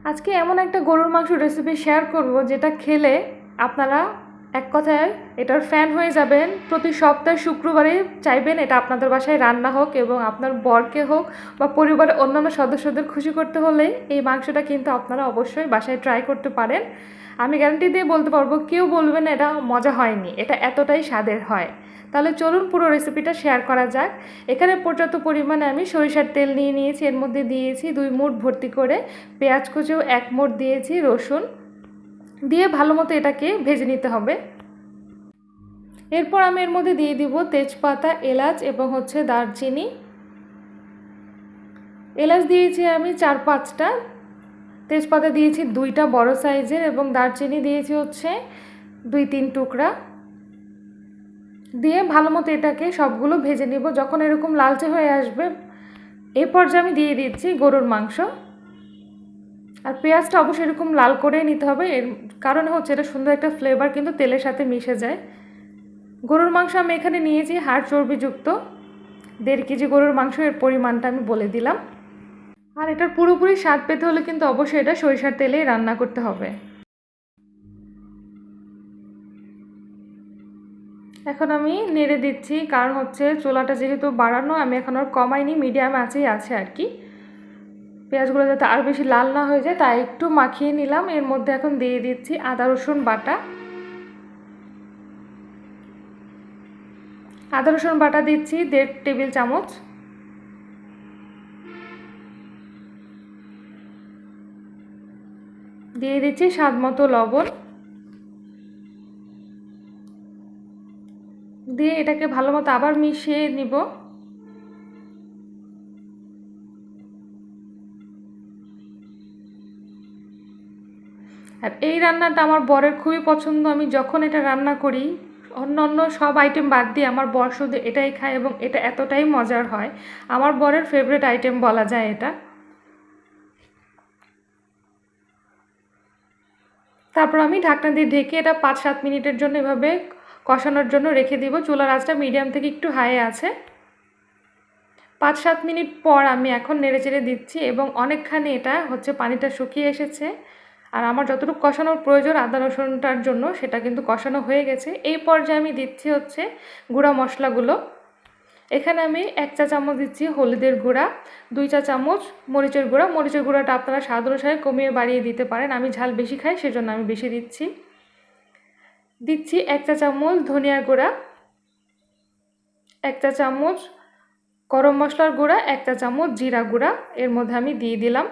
আজকে এমন একটা গরুর মাংস রেসিপি শেয়ার করব যেটা খেলে আপনারা এক কথায় এটার ফ্যান হয়ে যাবেন। প্রতি সপ্তাহে শুক্রবারে চাইবেন এটা আপনাদের বাসায় রান্না হোক এবং আপনার বরকে হোক বা পরিবারের অন্যান্য সদস্যদের খুশি করতে হলে এই মাংসটা কিন্তু আপনারা অবশ্যই বাসায় ট্রাই করতে পারেন। আমি গ্যারান্টি দিয়ে বলতে পারবো কেউ বলবেন এটা মজা হয়নি, এটা এতটাই স্বাদের হয়। তাহলে চলুন পুরো রেসিপিটা শেয়ার করা যাক। এখানে পর্যাপ্ত পরিমাণে আমি সরিষার তেল নিয়ে নিয়েছি, এর মধ্যে দিয়েছি 2 মুঠ ভর্তি করে পেঁয়াজ কুচিও 1 মুঠ দিয়েছি, রসুন দিয়ে ভালো মতো এটাকে ভেজে নিতে হবে। এরপর আমি এর মধ্যে দিয়ে দিব তেজপাতা, এলাচ এবং দারচিনি। এলাচ দিয়েছি আমি 4-5টা, তেজপাতা দিয়েছি 2টা বড় সাইজের এবং দারচিনি দিয়েছি 2-3 টুকরা। দিয়ে ভালো মতো এটাকে সবগুলো ভেজে নিব। যখন এরকম লালচে হয়ে আসবে এই পর্যায়ে আমি দিয়ে দিচ্ছি গরুর মাংস। আর পেঁয়াজটা অবশ্যই এরকম লাল করে নিতে হবে, এর কারণে এটা সুন্দর একটা ফ্লেভার কিন্তু তেলের সাথে মিশে যায়। গরুর মাংস আমি এখানে নিয়েছি হাড় চর্বিযুক্ত 1.5 কেজি গরুর মাংস, এর পরিমাণটা আমি বলে দিলাম। আর এটার পুরোপুরি স্বাদ পেতে হলে কিন্তু অবশ্যই এটা সরিষার তেলেই রান্না করতে হবে। এখন আমি নেড়ে দিচ্ছি, কারণ চুলাটা যেহেতু বাড়ানো, আমি এখন আর কমাইনি, মিডিয়াম আঁচেই আছে আর কি। পেঁয়াজগুলো যাতে আর বেশি লাল না হয়ে যায় তাই একটু মাখিয়ে নিলাম। এর মধ্যে এখন দিয়ে দিচ্ছি আদা রসুন বাটা। আদা রসুন বাটা দিচ্ছি 1.5 টেবিল চামচ। দিয়ে দিচ্ছি স্বাদ মতো লবণ। দিয়ে এটাকে ভালো মতো আবার মিশিয়ে নিব। আর এই রান্নাটা আমার বরের খুবই পছন্দ। আমি যখন এটা রান্না করি অন্য সব আইটেম বাদ দিয়ে আমার বর শুধু এটাই খায় এবং এটা এতটাই মজার হয়, আমার বরের ফেভারিট আইটেম বলা যায় এটা। তারপর আমি ঢাকনা দিয়ে ঢেকে এটা 5-7 মিনিটের জন্য এভাবে কষানোর জন্য রেখে দিব। চুলার আঁচটা মিডিয়াম থেকে একটু হাইয়ে আছে। 5-7 মিনিট পর আমি এখন নেড়েচেড়ে দিচ্ছি এবং অনেকখানি এটা পানিটা শুকিয়ে এসেছে। আর আমার যতটুকু কষানোর প্রয়োজন আদা রসুনটার জন্য সেটা কিন্তু কষানো হয়ে গেছে। এই পর্যায়ে আমি দিচ্ছি গুঁড়া মশলাগুলো। এখানে আমি 1 চা চামচ দিচ্ছি হলুদের গুঁড়া, 2 চা চামচ মরিচের গুঁড়া। মরিচের গুঁড়াটা আপনারা স্বাদ অনুসারে কমিয়ে বাড়িয়ে দিতে পারেন, আমি ঝাল বেশি খাই সেজন্য আমি বেশি দিচ্ছি 1 চা চামচ ধনিয়ার গুঁড়া, 1 চা চামচ গরম মশলার গুঁড়া, 1 চা চামচ জিরা গুঁড়া এর মধ্যে আমি দিয়ে দিলাম।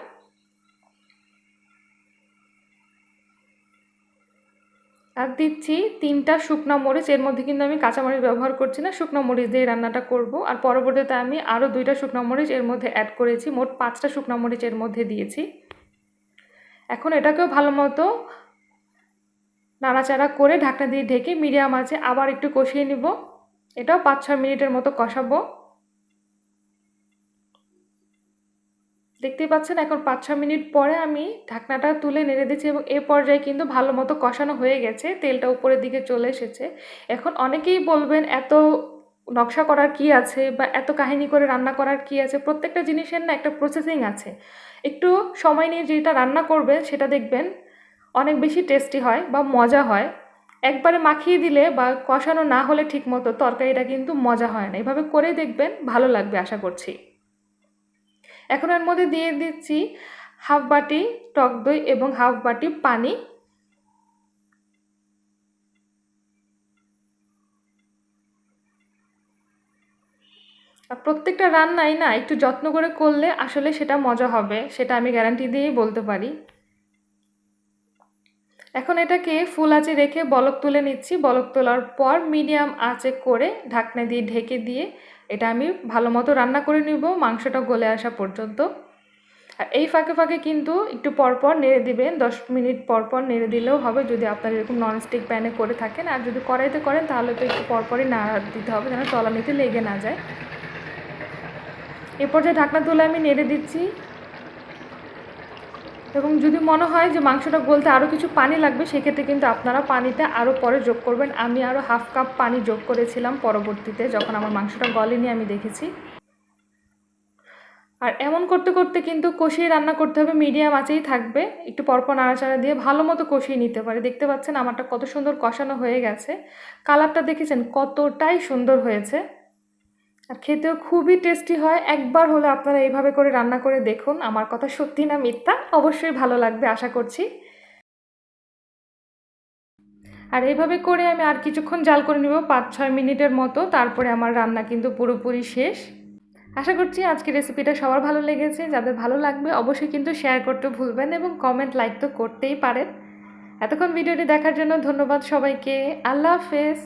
আর দিচ্ছি 3টা শুকনো মরিচ, এর মধ্যে কিন্তু আমি কাঁচামরিচ ব্যবহার করছি না, শুকনো মরিচ দিয়ে রান্নাটা করব। আর পরবর্তীতে আমি আরও 2টা শুকনো মরিচ এর মধ্যে অ্যাড করেছি, মোট 5টা শুকনো মরিচ এর মধ্যে দিয়েছি। এখন এটাকেও ভালো মতো নাড়াচাড়া করে ঢাকনা দিয়ে ঢেকে মিডিয়াম আঁচে আবার একটু কষিয়ে নিব। এটাও 5-6 মিনিটের মতো কষাবো। দেখতেই পাচ্ছেন এখন 5-6 মিনিট পরে আমি ঢাকনাটা তুলে নেড়ে দিচ্ছি এবং এই পর্যায়ে কিন্তু ভালো মতো কষানো হয়ে গেছে, তেলটা উপরের দিকে চলে এসেছে। এখন অনেকেই বলবেন এত নকশা করার কি আছে বা এত কাহিনী করে রান্না করার কি আছে। প্রত্যেকটা জিনিসের না একটা প্রসেসিং আছে, একটু সময় নিয়ে যেটা রান্না করবেন সেটা দেখবেন অনেক বেশি টেস্টি হয় বা মজা হয়। একবারে মাখিয়ে দিলে বা কষানো না হলে ঠিক মতো তরকারিটা কিন্তু মজা হয় না। এভাবে করে দেখবেন, ভালো লাগবে আশা করছি। এখন এর মধ্যে দিয়ে দিচ্ছি হাফ বাটি টক দই এবং হাফ বাটি পানি। আর প্রত্যেকটা রান্নাই না একটু যত্ন করে করলে আসলে সেটা মজা হবে, সেটা আমি গ্যারান্টি দিয়েই বলতে পারি। এখন এটাকে ফুল আঁচে রেখে বলক তুলে নিচ্ছি। বলক তোলার পর মিডিয়াম আঁচে করে ঢাকনা দিয়ে ঢেকে দিয়ে এটা আমি ভালো মতো রান্না করে নিব মাংসটা গলে আসা পর্যন্ত। আর এই ফাঁকে ফাঁকে কিন্তু একটু পরপর নেড়ে দিবেন, 10 মিনিট পরপর নেড়ে দিলেও হবে যদি আপনারা এরকম ননস্টিক প্যানে করে থাকেন। আর যদি কড়াইতে করেন তাহলে তো একটু পরপরই নাড়া দিতে হবে যেন তলানিতে লেগে না যায়। এরপর যে ঢাকনা তুলে আমি নেড়ে দিচ্ছি এবং যদি মনে হয় যে মাংসটা গলতে আরও কিছু পানি লাগবে সেক্ষেত্রে কিন্তু আপনারা পানিটা আরও পরে যোগ করবেন। আমি আরও হাফ কাপ পানি যোগ করেছিলাম পরবর্তীতে, যখন আমার মাংসটা গলেনি আমি দেখেছি। আর এমন করতে করতে কিন্তু কষিয়ে রান্না করতে হবে, মিডিয়াম আঁচেই থাকবে, একটু পরপর নাড়াচাড়া দিয়ে ভালো মতো কষিয়ে নিতে পারে। দেখতে পাচ্ছেন আমারটা কত সুন্দর কষানো হয়ে গেছে, কালারটা দেখেছেন কতটাই সুন্দর হয়েছে, আর খেতেও খুবই টেস্টি হয়। একবার হলে আপনারা এইভাবে করে রান্না করে দেখুন, আমার কথা সত্যি না মিথ্যা, অবশ্যই ভালো লাগবে আশা করছি। আর এইভাবে করে আমি আর কিছুক্ষণ জাল করে নেব, 5-6 মিনিটের মতো, তারপরে আমার রান্না কিন্তু পুরোপুরি শেষ। আশা করছি আজকের রেসিপিটা সবার ভালো লেগেছে। যাদের ভালো লাগবে অবশ্যই কিন্তু শেয়ার করতে ভুলবেন এবং কমেন্ট লাইক তো করতেই পারেন। এতক্ষণ ভিডিওটি দেখার জন্য ধন্যবাদ সবাইকে। আল্লাহ হাফেজ।